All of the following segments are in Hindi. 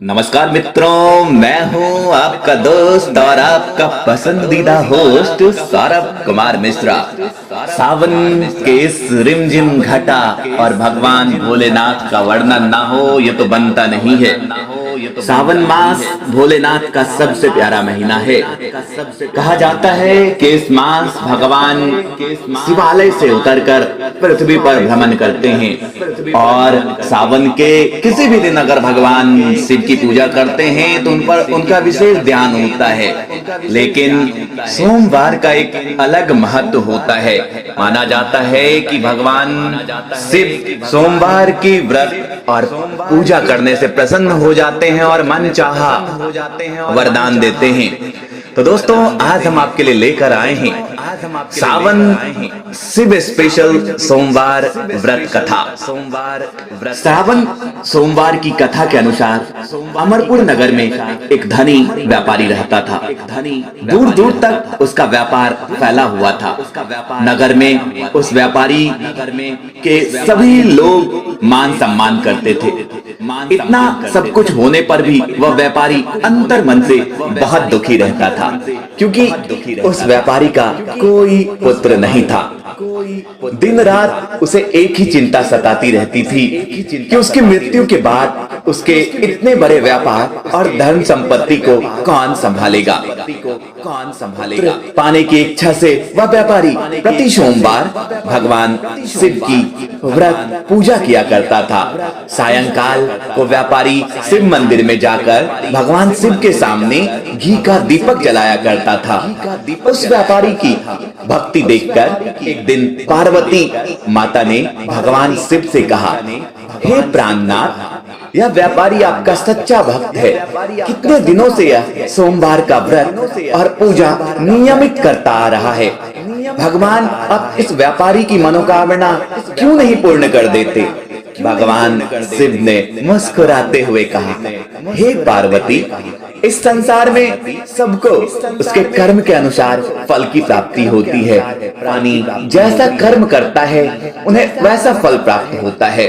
नमस्कार मित्रों, मैं हूं आपका दोस्त और आपका पसंदीदा होस्ट सौरभ कुमार मिश्रा। सावन के इस रिमझिम घटा और भगवान भोलेनाथ का वर्णन ना हो ये तो बनता नहीं है। सावन मास भोलेनाथ का सबसे प्यारा महीना है। कहा जाता है कि इस मास भगवान शिवालय से उतरकर पृथ्वी पर भ्रमण करते हैं और सावन के किसी भी दिन अगर भगवान शिव की पूजा करते हैं तो उन पर उनका विशेष ध्यान होता है। लेकिन सोमवार का एक अलग महत्व होता है। माना जाता है कि भगवान शिव सोमवार की व्रत और पूजा करने से प्रसन्न हो जाते हैं और मन चाहा वरदान देते हैं। तो दोस्तों, आज हम आपके लिए लेकर आए हैं सावन शिव स्पेशल सोमवार व्रत कथा। सावन सोमवार की कथा के अनुसार अमरपुर नगर में एक धनी व्यापारी रहता था। दूर दूर तक उसका व्यापार फैला हुआ था। नगर में उस व्यापारी के सभी लोग मान सम्मान करते थे। इतना सब कुछ होने पर भी वह व्यापारी अंतर मन से बहुत दुखी रहता था, क्योंकि उस व्यापारी का कोई पुत्र नहीं था। दिन रात उसे एक ही चिंता सताती रहती थी कि उसकी मृत्यु के बाद उसके इतने बड़े व्यापार और धन संपत्ति को कौन संभालेगा। पाने की इच्छा से वह व्यापारी प्रति सोमवार भगवान शिव की व्रत पूजा किया करता था। सायंकाल को व्यापारी शिव मंदिर में जाकर भगवान शिव के सामने घी का दीपक जलाया करता था। उस व्यापारी की भक्ति देखकर एक दिन पार्वती माता ने भगवान शिव से कहा, हे प्राणनाथ, यह व्यापारी आपका सच्चा भक्त है। कितने दिनों से यह सोमवार का व्रत और पूजा नियमित करता आ रहा है। भगवान अब इस व्यापारी की मनोकामना क्यों नहीं पूर्ण कर देते। भगवान शिव ने मुस्कुराते हुए कहा, हे पार्वती, इस संसार में सबको उसके कर्म के अनुसार फल की प्राप्ति होती है। प्राणी जैसा कर्म करता है उन्हें वैसा फल प्राप्त होता है।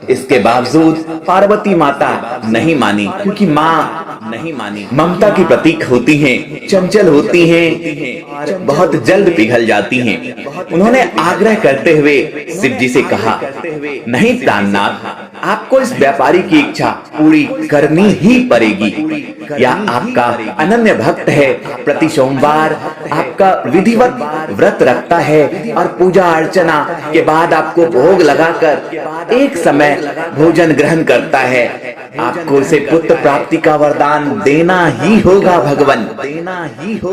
इसके बावजूद पार्वती माता नहीं मानी, क्योंकि माँ ममता की प्रतीक होती हैं, चंचल होती हैं, बहुत जल्द पिघल जाती हैं। उन्होंने आग्रह करते हुए शिव जी से कहा, नहीं प्राणनाथ, आपको इस व्यापारी की इच्छा पूरी करनी ही पड़ेगी। या आपका अनन्य भक्त है, प्रति सोमवार आपका विधिवत व्रत रखता है और पूजा अर्चना के बाद आपको भोग लगाकर एक समय भोजन ग्रहण करता है। आपको इसे पुत्र प्राप्ति का वरदान देना ही होगा भगवान।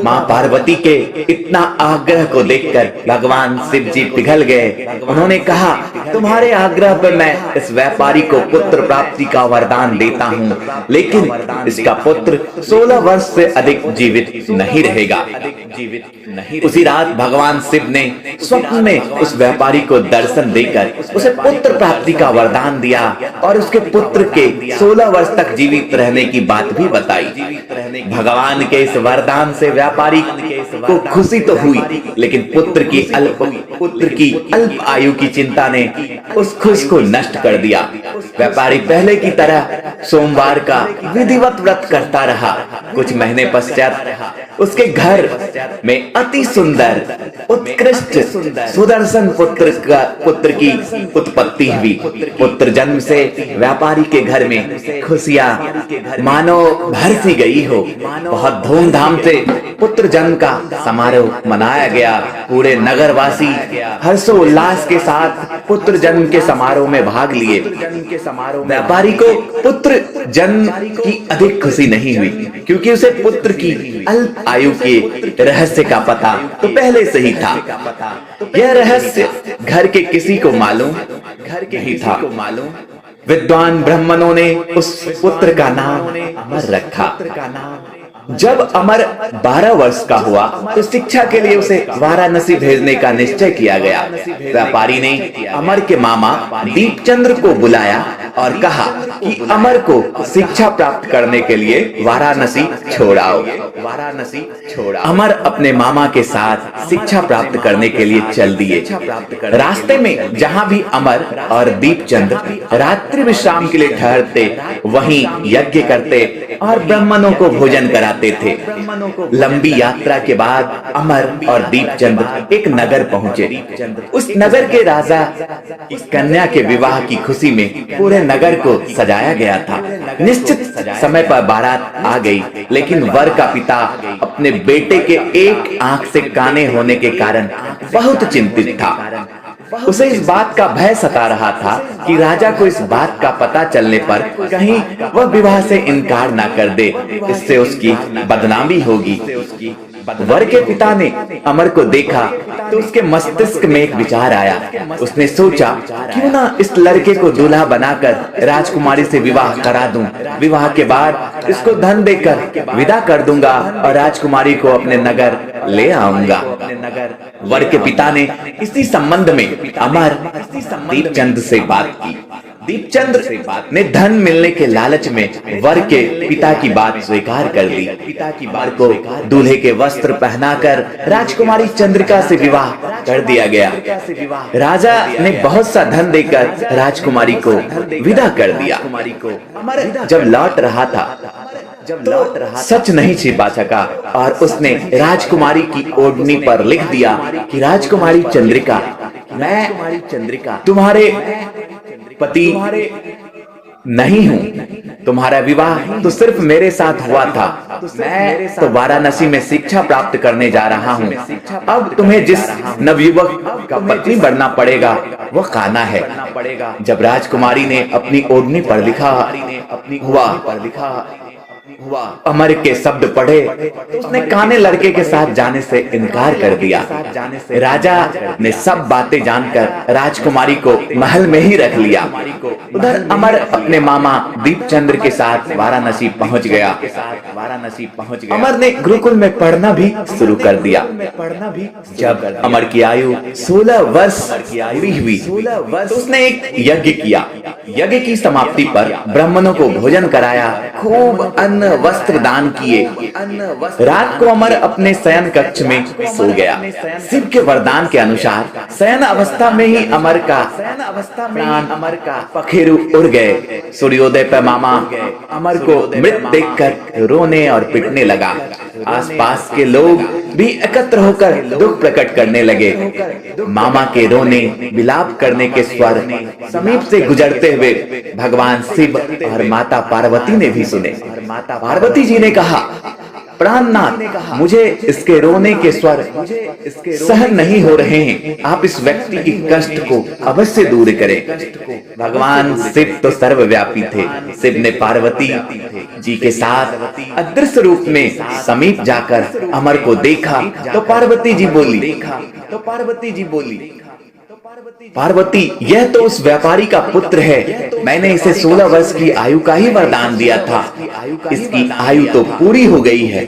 माँ पार्वती के इतना आग्रह को देखकर भगवान शिव जी पिघल गए। उन्होंने कहा, तुम्हारे आग्रह पर मैं इस व्यापारी को पुत्र प्राप्ति का वरदान देता हूँ, लेकिन इसका पुत्र 16 वर्ष से अधिक जीवित नहीं रहेगा। उसी रात भगवान शिव ने स्वप्न में उस व्यापारी को दर्शन देकर उसे पुत्र प्राप्ति का वरदान दिया और उसके पुत्र के 16 वर्ष तक जीवित रहने की बात भी बताई। भगवान के इस वरदान से व्यापारी को खुशी तो हुई, लेकिन पुत्र की अल्प आयु की चिंता ने उस खुशी को नष्ट कर दिया। व्यापारी पहले की तरह सोमवार का विधिवत व्रत करता रहा। कुछ महीने पश्चात उसके घर में अति सुंदर उत्कृष्ट सुदर्शन पुत्र की उत्पत्ति हुई। पुत्र जन्म से व्यापारी के घर में खुशियां मानो बरसी गई हो। बहुत धूमधाम से पुत्र जन्म का समारोह मनाया गया। पूरे नगरवासी हर्षोल्लास के साथ पुत्र जन्म के समारोह में भाग लिए। व्यापारी को पुत्र जन्म की अधिक खुशी नहीं हुई, क्योंकि उसे पुत्र की अल्प आयु के रहस्य का पता तो पहले से ही था। यह रहस्य घर के किसी को मालूम नहीं था। विद्वान ब्राह्मणों ने उस पुत्र का नाम अमर रखा। जब अमर 12 वर्ष का हुआ तो शिक्षा के लिए उसे वाराणसी भेजने का निश्चय किया गया। व्यापारी ने अमर के मामा दीपचंद्र को बुलाया और कहा कि अमर को शिक्षा प्राप्त करने के लिए वाराणसी छोड़ाओ। अमर अपने मामा के साथ शिक्षा प्राप्त करने के लिए चल दिए। रास्ते में जहाँ भी अमर और दीपचंद्र रात्रि विश्राम के लिए ठहरते, वहीं यज्ञ करते और ब्राह्मणों को भोजन कराते थे। लंबी यात्रा के बाद अमर और दीपचंद्र एक नगर पहुँचे। उस नगर के राजा की कन्या के विवाह की खुशी में पूरे नगर को सजाया गया था। निश्चित समय पर बारात आ गई, लेकिन वर का पिता अपने बेटे के एक आंख से काने होने के कारण बहुत चिंतित था। उसे इस बात का भय सता रहा था कि राजा को इस बात का पता चलने पर कहीं वह विवाह से इनकार ना कर दे, इससे उसकी बदनामी होगी। वर के पिता ने अमर को देखा तो उसके मस्तिष्क में एक विचार आया। उसने सोचा क्यों ना इस लड़के को दूल्हा बनाकर राजकुमारी से विवाह करा दूं। विवाह के बाद इसको धन देकर विदा कर दूंगा और राजकुमारी को अपने नगर ले आऊंगा। वर के पिता ने इसी संबंध में अमर दीपचंद से बात की। दीपचंद्र ने धन मिलने के लालच में वर के पिता की बात स्वीकार कर ली। वर को दूल्हे के वस्त्र पहनाकर राजकुमारी चंद्रिका से विवाह कर दिया गया। राजा ने बहुत सा धन देकर राजकुमारी को विदा कर दिया। जब लौट रहा था सच नहीं छिपा सका और उसने राजकुमारी की ओढ़नी पर लिख दिया कि राजकुमारी चंद्रिका, मैं तुम्हारे पति नहीं हूँ। तुम्हारा विवाह तो सिर्फ मेरे साथ हुआ था। मैं तो वाराणसी में शिक्षा प्राप्त करने जा रहा हूँ। अब तुम्हें जिस नवयुवक का पत्नी बनना पड़ेगा वह कान्हा है। जब राजकुमारी ने अपनी ओढ़नी पर लिखा हुआ अमर के शब्द पढ़े तो उसने काने लड़के के साथ जाने से इनकार कर दिया। राजा ने सब बातें जानकर राजकुमारी को महल में ही रख लिया। उधर अमर अपने मामा दीपचंद्र के साथ वाराणसी पहुंच गया। अमर ने गुरुकुल में पढ़ना भी शुरू कर दिया। जब अमर की आयु 16 वर्ष पूरी हुई तो उसने एक यज्ञ किया। यज्ञ की समाप्ति पर ब्राह्मणों को भोजन कराया, खूब अन्न वस्त्र दान किए। रात को अमर अपने शयन कक्ष में सो गया। शिव के वरदान के अनुसार शयन अवस्था में ही अमर का पखेरु उड़ गए। सूर्योदय पर मामा अमर को मृत देखकर रोने और पिटने लगा। आसपास के लोग भी एकत्र होकर दुख प्रकट करने लगे। मामा के रोने विलाप करने के स्वर समीप से गुजरते हुए भगवान शिव और माता पार्वती ने भी सुने। पार्वती जी ने कहा, प्राणनाथ, मुझे इसके रोने के स्वर सहन नहीं हो रहे हैं। आप इस व्यक्ति की कष्ट को अवश्य दूर करें। भगवान शिव तो सर्वव्यापी थे। शिव ने पार्वती जी के साथ अदृश्य रूप में समीप जाकर अमर को देखा तो पार्वती जी बोली, पार्वती, यह तो उस व्यापारी का पुत्र है। मैंने इसे 16 वर्ष की आयु का ही वरदान दिया था। इसकी आयु तो पूरी हो गई है।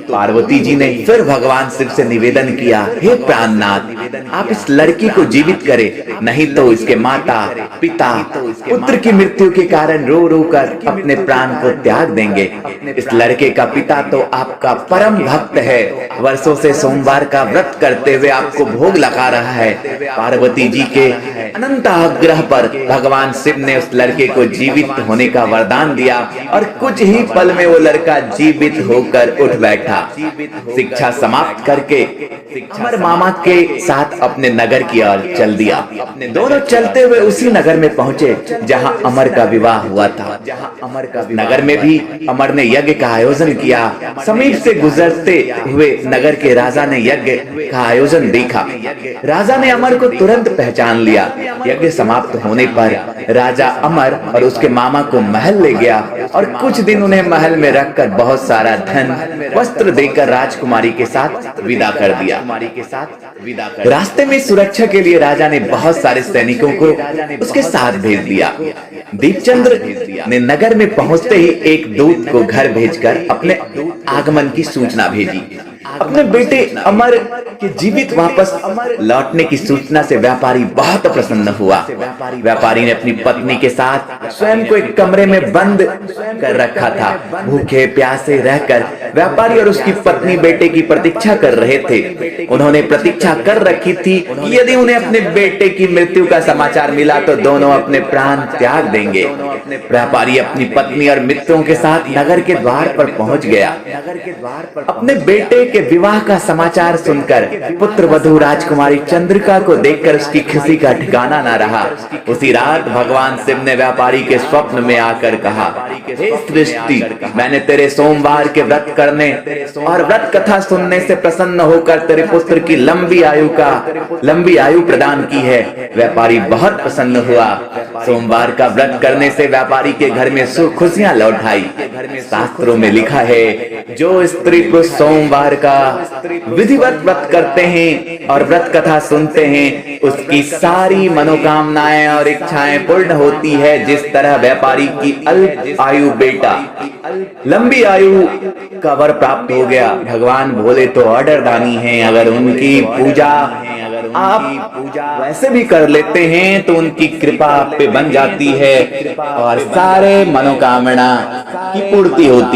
पार्वती जी ने फिर भगवान शिव से निवेदन किया, हे प्राणनाथ, आप इस लड़की को जीवित करें, नहीं तो इसके माता पिता पुत्र की मृत्यु के कारण रो रो कर अपने प्राण को त्याग देंगे। इस लड़के का पिता तो आपका परम भक्त है। वर्षों से सोमवार का व्रत करते हुए आपको भोग लगा रहा है। पार्वती जी के अनंत आग्रह पर भगवान शिव ने उस लड़के को जीवित होने का वरदान दिया और कुछ ही पल में वो लड़का जीवित होकर उठ बैठा। शिक्षा समाप्त करके अमर मामा के साथ अपने नगर की ओर चल दिया। दोनों चलते हुए उसी नगर में पहुंचे जहां अमर का विवाह हुआ था। नगर में भी अमर ने यज्ञ का आयोजन किया। समीप से गुजरते हुए नगर के राजा ने यज्ञ का आयोजन देखा। राजा ने अमर को तुरंत पहचान लिया। यज्ञ समाप्त होने पर राजा अमर और उसके मामा को महल ले गया और कुछ दिन उन्हें महल में रखकर बहुत सारा धन वस्त्र देकर राजकुमारी के साथ विदा कर दिया। रास्ते में सुरक्षा के लिए राजा ने बहुत सारे सैनिकों को उसके साथ भेज दिया। दीपचंद्र ने नगर में पहुंचते ही एक दूत को घर भेजकर अपने आगमन की सूचना भेजी। अपने बेटे अमर के जीवित वापस लौटने की सूचना से व्यापारी बहुत प्रसन्न हुआ। व्यापारी ने अपनी पत्नी के साथ स्वयं को एक कमरे में बंद कर रखा था। भूखे प्यासे रहकर व्यापारी और उसकी पत्नी बेटे की प्रतीक्षा कर रहे थे। उन्होंने प्रतीक्षा कर रखी थी कि यदि उन्हें अपने बेटे की मृत्यु का समाचार मिला तो दोनों अपने प्राण त्याग देंगे। व्यापारी अपनी पत्नी और मित्रों के साथ नगर के द्वार पर पहुंच गया। अपने बेटे के विवाह का समाचार सुनकर पुत्र वधू राजकुमारी चंद्रिका को देखकर उसकी खुशी का ठिकाना न रहा। उसी रात भगवान शिव ने व्यापारी के स्वप्न में आकर कहा, हे सृष्टि, मैंने तेरे सोमवार के व्रत करने और व्रत कथा सुनने से प्रसन्न होकर तेरे पुत्र की लंबी आयु प्रदान की है। व्यापारी बहुत प्रसन्न हुआ। सोमवार का व्रत करने से व्यापारी के घर में सुख खुशियां लौट आई। शास्त्रों में लिखा है, जो स्त्री पुरुष सोमवार का विधिवत व्रत करते हैं और व्रत कथा सुनते हैं, उसकी सारी मनोकामनाएं और इच्छाएं पूर्ण होती है। जिस तरह व्यापारी की अल्प आयु बेटा लंबी आयु का वर प्राप्त हो गया। भगवान भोले तो ऑर्डर दानी हैं। अगर उनकी पूजा आप वैसे भी कर लेते हैं तो उनकी कृपा आप पे बन जाती है और सारे मनोकामना की पूर्ति होती है।